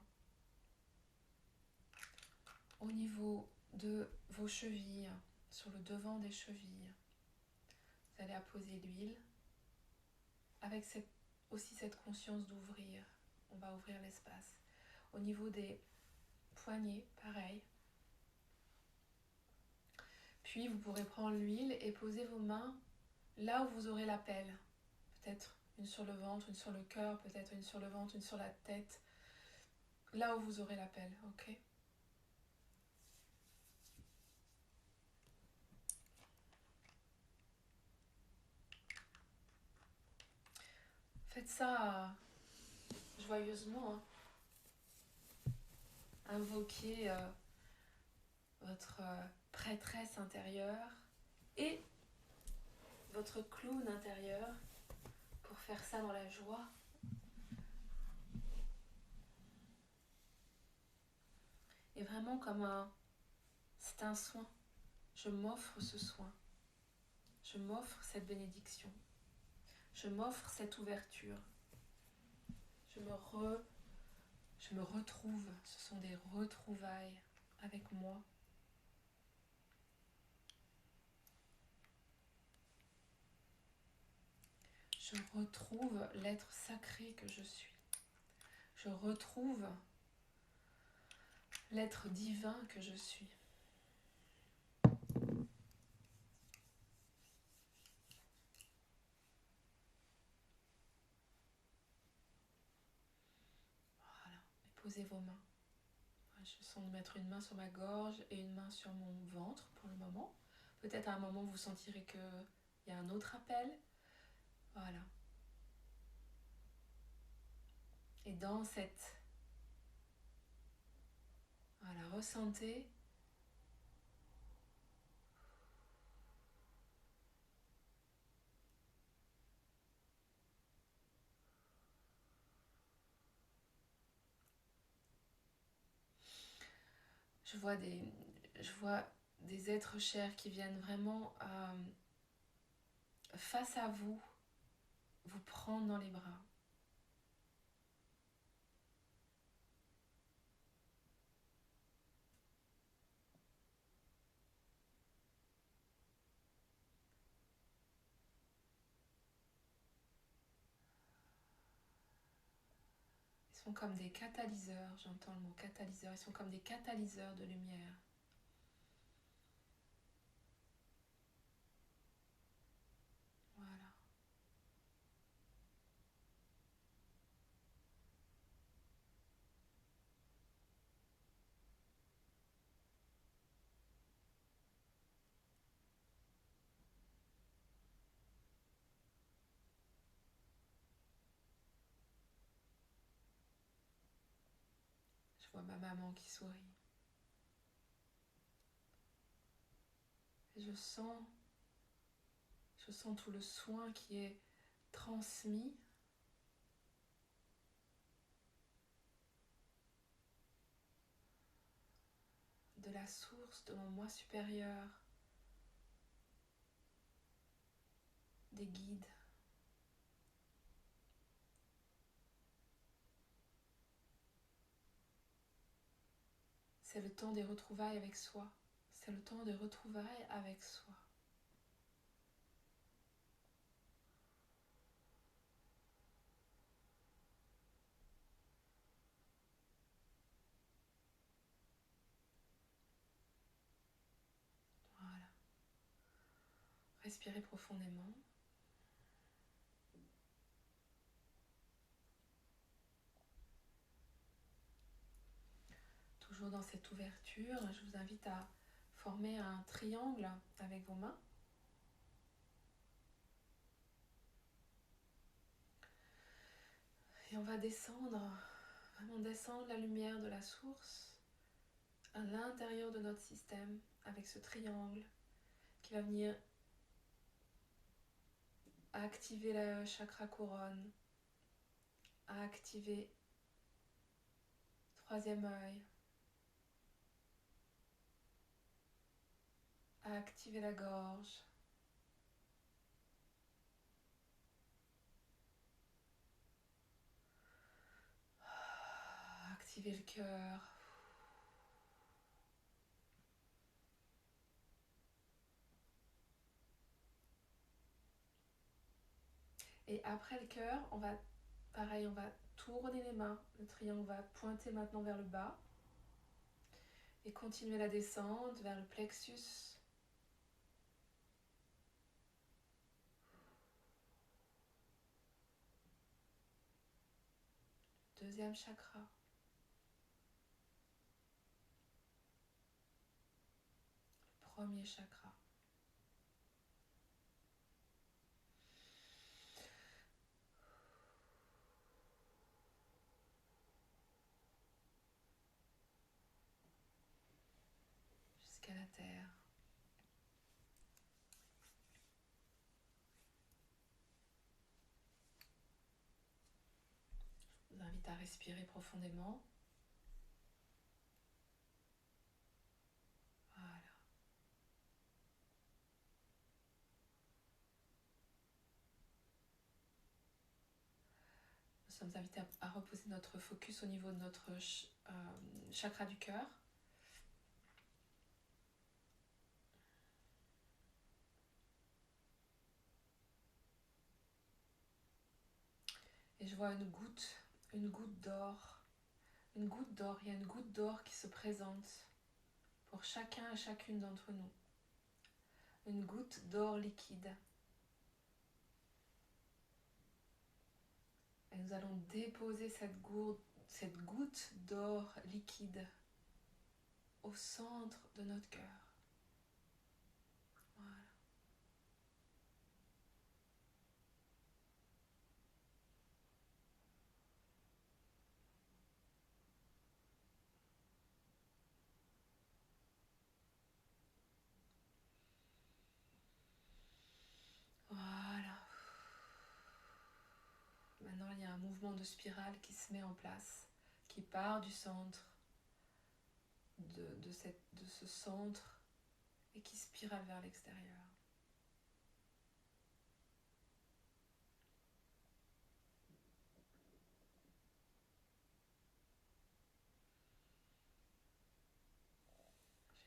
au niveau de vos chevilles, sur le devant des chevilles. Vous allez apposer l'huile avec aussi cette conscience d'ouvrir. On va ouvrir l'espace. Au niveau des poignets, pareil. Puis vous pourrez prendre l'huile et poser vos mains là où vous aurez l'appel. Peut-être une sur le ventre, une sur le cœur, peut-être une sur le ventre, une sur la tête. Là où vous aurez l'appel, ok? Faites ça joyeusement. Invoquez votre prêtresse intérieure et votre clown intérieur pour faire ça dans la joie. Et vraiment c'est un soin. Je m'offre ce soin. Je m'offre cette bénédiction. Je m'offre cette ouverture. Je me retrouve. Ce sont des retrouvailles avec moi. Je retrouve l'être sacré que je suis. Je retrouve l'être divin que je suis. Voilà. Et posez vos mains. Je sens de mettre une main sur ma gorge et une main sur mon ventre pour le moment. Peut-être à un moment vous sentirez qu'il y a un autre appel. Voilà. Et dans cette... Voilà, ressentez. Je vois des êtres chers qui viennent vraiment face à vous prendre dans les bras. Ils sont comme des catalyseurs, j'entends le mot catalyseur, ils sont comme des catalyseurs de lumière. Voilà. Je vois ma maman qui sourit. Et je sens tout le soin qui est transmis de la source de mon moi supérieur, des guides. C'est le temps des retrouvailles avec soi. C'est le temps des retrouvailles avec soi. Voilà. Respirez profondément. Toujours dans cette ouverture, je vous invite à former un triangle avec vos mains. Et on va descendre, vraiment descendre la lumière de la source à l'intérieur de notre système avec ce triangle qui va venir activer le chakra couronne, à activer le troisième œil, à activer la gorge, à activer le cœur. Et après le cœur, on va tourner les mains. Le triangle va pointer maintenant vers le bas. Et continuer la descente vers le plexus. Deuxième chakra. Premier chakra. Jusqu'à la terre. à respirer profondément. Voilà. Nous sommes invités à reposer notre focus au niveau de notre chakra du cœur. Et je vois une goutte d'or. Une goutte d'or, il y a une goutte d'or qui se présente pour chacun et chacune d'entre nous. Une goutte d'or liquide. Et nous allons déposer cette goutte d'or liquide au centre de notre cœur. Voilà. Voilà. Maintenant, il y a un mouvement de spirale qui se met en place, qui part du centre, de ce centre, et qui spirale vers l'extérieur.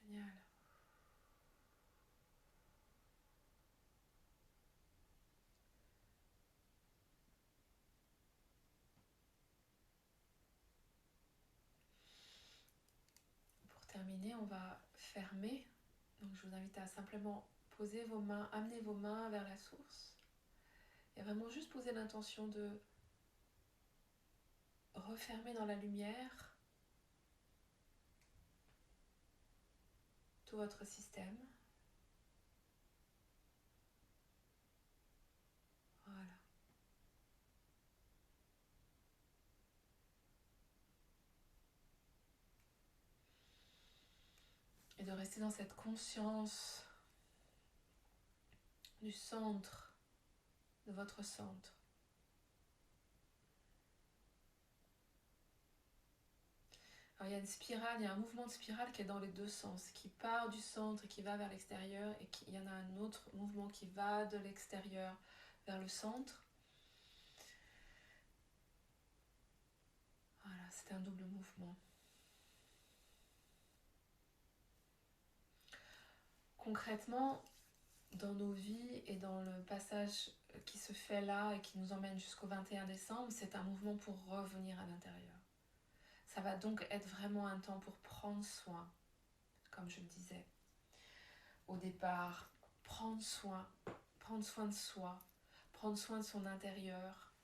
Génial. Pour terminer, on va fermer. Donc je vous invite à simplement poser vos mains, amener vos mains vers la source. Et vraiment juste poser l'intention de refermer dans la lumière tout votre système. Voilà. Et de rester dans cette conscience du centre, de votre centre. Alors il y a une spirale, il y a un mouvement de spirale qui est dans les deux sens, qui part du centre et qui va vers l'extérieur, et il y en a un autre mouvement qui va de l'extérieur vers le centre. Voilà, c'est un double mouvement. Concrètement, dans nos vies et dans le passage qui se fait là et qui nous emmène jusqu'au 21 décembre, c'est un mouvement pour revenir à l'intérieur. Ça va donc être vraiment un temps pour prendre soin, comme je le disais au départ, prendre soin de soi, prendre soin de son intérieur,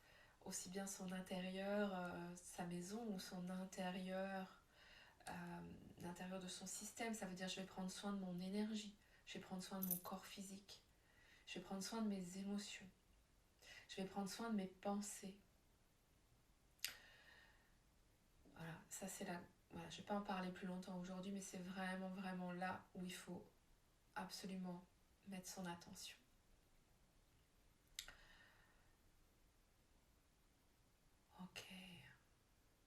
aussi bien son intérieur, sa maison, ou son intérieur, l'intérieur de son système. Ça veut dire je vais prendre soin de mon énergie, je vais prendre soin de mon corps physique, je vais prendre soin de mes émotions, je vais prendre soin de mes pensées. Voilà, ça c'est la... Voilà, je ne vais pas en parler plus longtemps aujourd'hui, mais c'est vraiment, vraiment là où il faut absolument mettre son attention. Ok.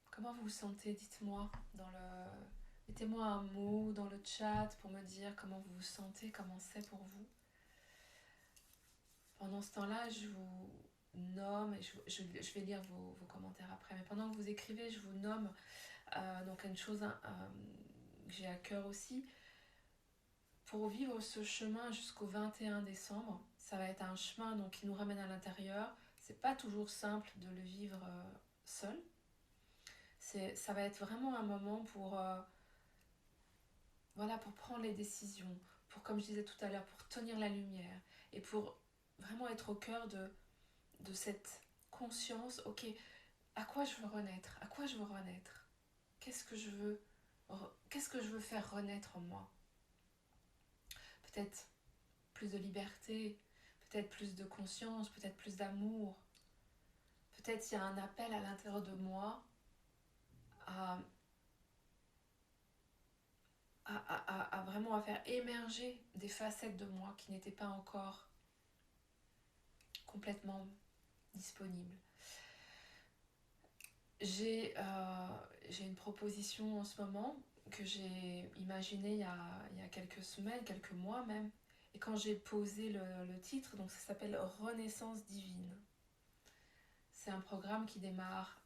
Comment vous vous sentez? Dites-moi dans le... Mettez-moi un mot dans le chat pour me dire comment vous vous sentez, comment c'est pour vous. Pendant ce temps-là, je vous nomme, et je vais lire vos commentaires après, mais pendant que vous écrivez, je vous nomme donc une chose que j'ai à cœur aussi. Pour vivre ce chemin jusqu'au 21 décembre, ça va être un chemin donc, qui nous ramène à l'intérieur. C'est pas toujours simple de le vivre seul. Ça va être vraiment un moment pour, voilà, pour prendre les décisions, pour, comme je disais tout à l'heure, pour tenir la lumière et pour vraiment être au cœur de cette conscience. Ok, à quoi je veux renaître? À quoi je veux renaître? Qu'est-ce que je veux faire renaître en moi? Peut-être plus de liberté, peut-être plus de conscience, peut-être plus d'amour. Peut-être il y a un appel à l'intérieur de moi à vraiment à faire émerger des facettes de moi qui n'étaient pas encore complètement disponibles. J'ai une proposition en ce moment que j'ai imaginée il y a quelques semaines, quelques mois même. Et quand j'ai posé le titre, donc ça s'appelle Renaissance divine. C'est un programme qui démarre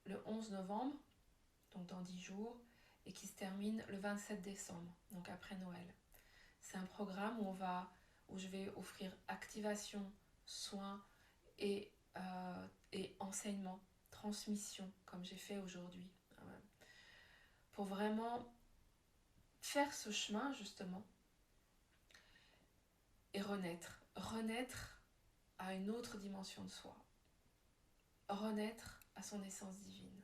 le 11 novembre, donc dans 10 jours, et qui se termine le 27 décembre, donc après Noël. C'est un programme où je vais offrir activation, soins et enseignement, transmission, comme j'ai fait aujourd'hui, pour vraiment faire ce chemin justement et renaître à une autre dimension de soi, renaître à son essence divine.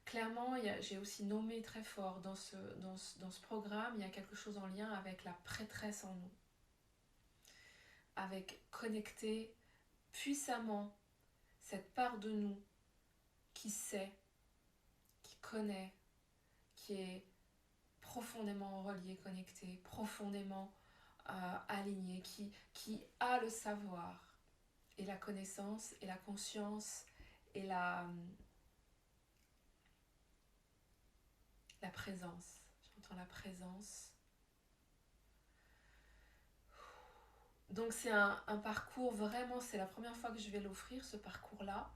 Clairement, j'ai aussi nommé très fort dans ce programme, il y a quelque chose en lien avec la prêtresse en nous, avec connecter puissamment cette part de nous qui sait, qui connaît, qui est profondément reliée, connectée, profondément alignée, qui a le savoir et la connaissance et la conscience et la présence. J'entends la présence. Donc c'est un parcours, vraiment, c'est la première fois que je vais l'offrir, ce parcours-là.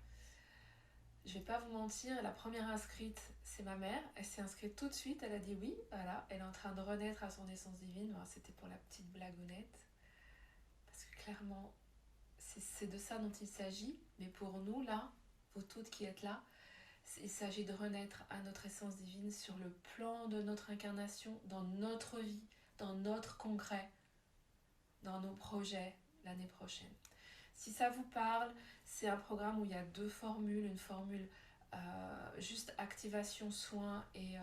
Je vais pas vous mentir, la première inscrite, c'est ma mère. Elle s'est inscrite tout de suite, elle a dit oui, voilà. Elle est en train de renaître à son essence divine. Bon, c'était pour la petite blagounette. Parce que clairement, c'est de ça dont il s'agit. Mais pour nous, là, vous toutes qui êtes là, il s'agit de renaître à notre essence divine sur le plan de notre incarnation, dans notre vie, dans notre concret, dans nos projets l'année prochaine. Si ça vous parle, c'est un programme où il y a 2 formules, une formule juste activation, soins et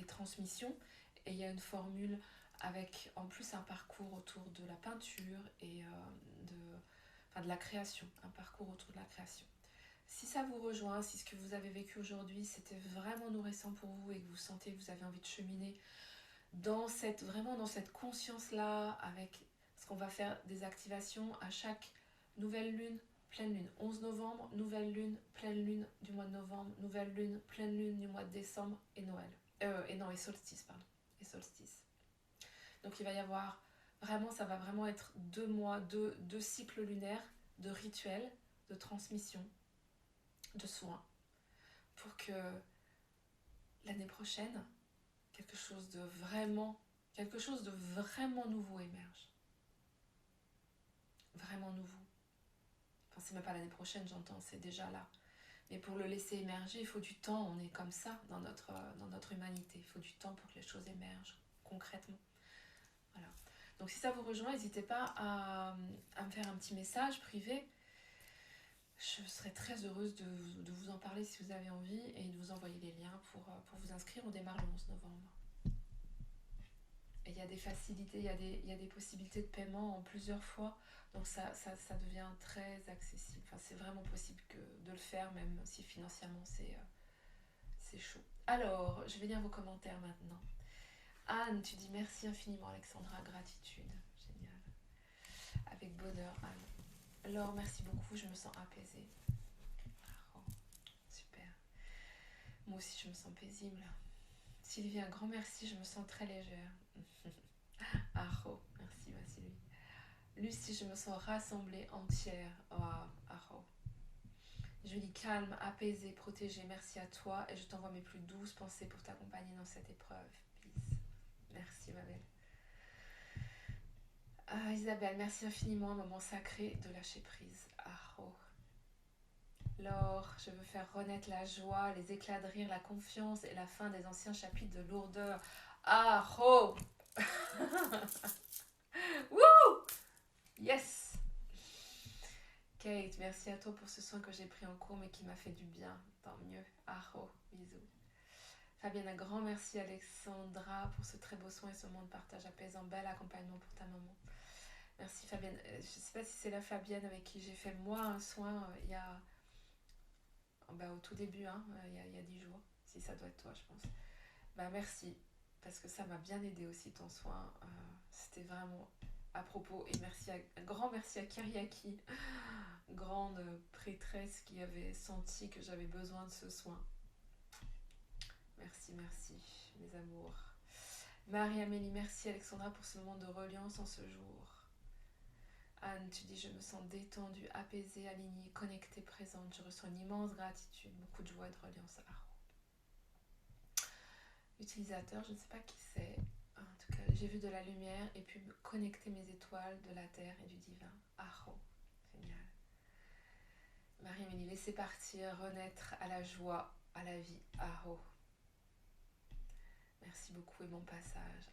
transmission, et il y a une formule avec en plus un parcours autour de la peinture et de la création, un parcours autour de la création. Si ça vous rejoint, si ce que vous avez vécu aujourd'hui c'était vraiment nourrissant pour vous et que vous sentez que vous avez envie de cheminer vraiment dans cette conscience-là, avec ce qu'on va faire des activations à chaque nouvelle lune, pleine lune, 11 novembre, nouvelle lune, pleine lune du mois de novembre, nouvelle lune, pleine lune du mois de décembre et Noël. Et solstice, pardon. Et solstice. Donc il va y avoir vraiment, ça va vraiment être 2 mois, 2 cycles lunaires de rituels, de transmission, de soins, pour que l'année prochaine, quelque chose de vraiment nouveau émerge. Vraiment nouveau. Enfin, c'est même pas l'année prochaine, j'entends, c'est déjà là. Mais pour le laisser émerger, il faut du temps. On est comme ça dans notre humanité. Il faut du temps pour que les choses émergent concrètement. Voilà. Donc si ça vous rejoint, n'hésitez pas à me faire un petit message privé. Je serais très heureuse de vous en parler si vous avez envie et de vous envoyer les liens pour vous inscrire. On démarre le 11 novembre. Et il y a des facilités, il y a des possibilités de paiement en plusieurs fois. Donc ça devient très accessible. Enfin, c'est vraiment possible de le faire, même si financièrement c'est chaud. Alors, je vais lire vos commentaires maintenant. Anne, tu dis merci infiniment Alexandra, gratitude. Génial. Avec bonheur, Anne. Laure, merci beaucoup, je me sens apaisée. Oh, super. Moi aussi, je me sens paisible. Sylvie, un grand merci, je me sens très légère. Arro, merci ma Sylvie. Lucie, je me sens rassemblée entière. Oh, arro. Julie, calme, apaisée, protégée, merci à toi et je t'envoie mes plus douces pensées pour t'accompagner dans cette épreuve. Peace. Merci ma belle. Isabelle, merci infiniment, un moment sacré de lâcher prise. Arro. Laure, je veux faire renaître la joie, les éclats de rire, la confiance et la fin des anciens chapitres de lourdeur. Arro. Wouh! Yes! Kate, merci à toi pour ce soin que j'ai pris en cours mais qui m'a fait du bien. Tant mieux. Aho, bisous. Fabienne, un grand merci Alexandra pour ce très beau soin et ce moment de partage apaisant. Bel accompagnement pour ta maman. Merci Fabienne. Je ne sais pas si c'est la Fabienne avec qui j'ai fait moi un soin il y a... au tout début, il y a 10 jours. Si ça doit être toi, je pense. Merci. Parce que ça m'a bien aidé aussi ton soin. C'était vraiment à propos. Et un grand merci à Kyriaki. Grande prêtresse qui avait senti que j'avais besoin de ce soin. Merci, merci, mes amours. Marie-Amélie, merci Alexandra pour ce moment de reliance en ce jour. Anne, tu dis je me sens détendue, apaisée, alignée, connectée, présente. Je ressens une immense gratitude, beaucoup de joie et de reliance. Utilisateur, je ne sais pas qui c'est. En tout cas, j'ai vu de la lumière et puis me connecter mes étoiles de la terre et du divin. Génial. Marie-Amélie, laissez partir, renaître à la joie, à la vie. Merci beaucoup et bon passage.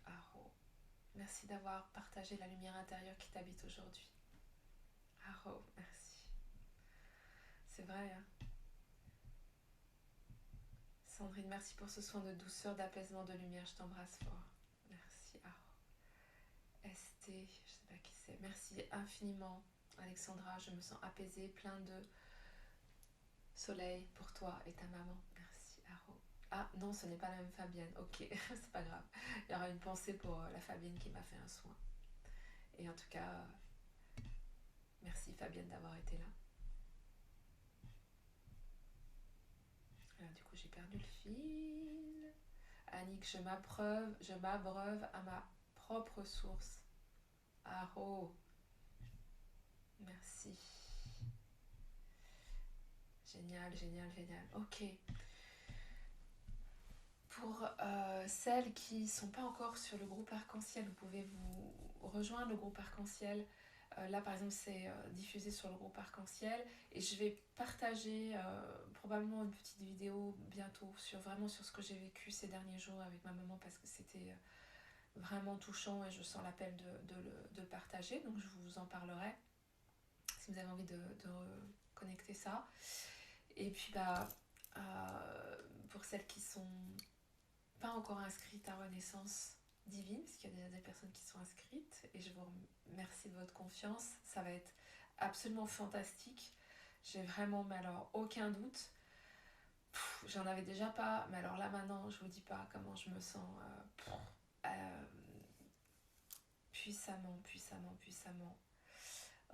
Merci d'avoir partagé la lumière intérieure qui t'habite aujourd'hui. Merci. C'est vrai, hein. Sandrine, merci pour ce soin de douceur, d'apaisement, de lumière. Je t'embrasse fort. Merci, ST, je sais pas qui c'est. Merci infiniment, Alexandra. Je me sens apaisée, plein de soleil pour toi et ta maman. Merci, Ah non, ce n'est pas la même Fabienne. Ok, c'est pas grave. Il y aura une pensée pour la Fabienne qui m'a fait un soin. Et en tout cas, merci Fabienne d'avoir été là. Du coup, j'ai perdu le fil. Annick, je m'abreuve à ma propre source. Merci. Génial, génial, génial. Ok. Pour celles qui ne sont pas encore sur le groupe Arc-en-Ciel, vous pouvez vous rejoindre le groupe Arc-en-Ciel. Là, par exemple, c'est diffusé sur le groupe Arc-en-Ciel. Et je vais partager probablement une petite vidéo bientôt vraiment sur ce que j'ai vécu ces derniers jours avec ma maman parce que c'était vraiment touchant et je sens l'appel de le partager. Donc, je vous en parlerai si vous avez envie de connecter ça. Et puis, pour celles qui sont pas encore inscrites à Renaissance Divine, parce qu'il y a déjà des personnes qui sont inscrites, et je vous remercie de votre confiance. Ça va être absolument fantastique. J'ai vraiment, mais alors, aucun doute. J'en avais déjà pas, mais alors là maintenant, je vous dis pas comment je me sens puissamment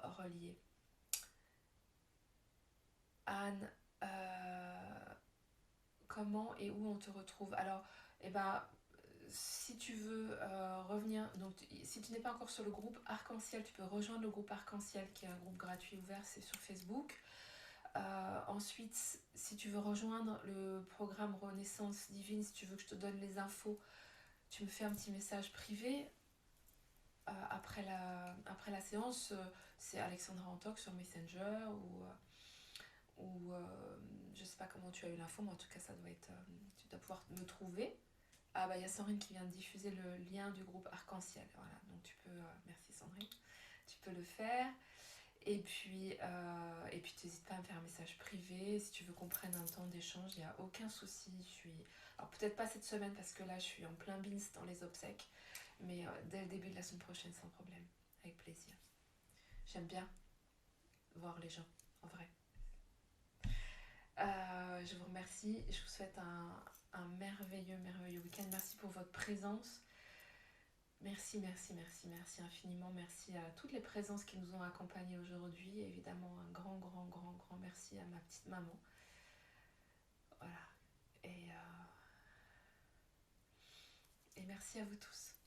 reliée. Anne, comment et où on te retrouve? Alors, si tu veux revenir, donc si tu n'es pas encore sur le groupe Arc-en-Ciel, tu peux rejoindre le groupe Arc-en-Ciel qui est un groupe gratuit ouvert, c'est sur Facebook. Ensuite, si tu veux rejoindre le programme Renaissance Divine, si tu veux que je te donne les infos, tu me fais un petit message privé. Après la séance, c'est Alexandra Antoc sur Messenger ou je sais pas comment tu as eu l'info, mais en tout cas ça doit être, tu dois pouvoir me trouver. Il y a Sandrine qui vient de diffuser le lien du groupe Arc-en-Ciel, voilà, donc tu peux, merci Sandrine, tu peux le faire. Et puis tu n'hésites pas à me faire un message privé si tu veux qu'on prenne un temps d'échange, il n'y a aucun souci. Alors peut-être pas cette semaine parce que là je suis en plein bins dans les obsèques, mais dès le début de la semaine prochaine sans problème, avec plaisir. J'aime bien voir les gens en vrai. Je vous remercie, je vous souhaite un merveilleux week-end. Merci pour votre présence. Merci infiniment. Merci à toutes les présences qui nous ont accompagnés aujourd'hui. Évidemment, un grand merci à ma petite maman. Voilà. Et merci à vous tous.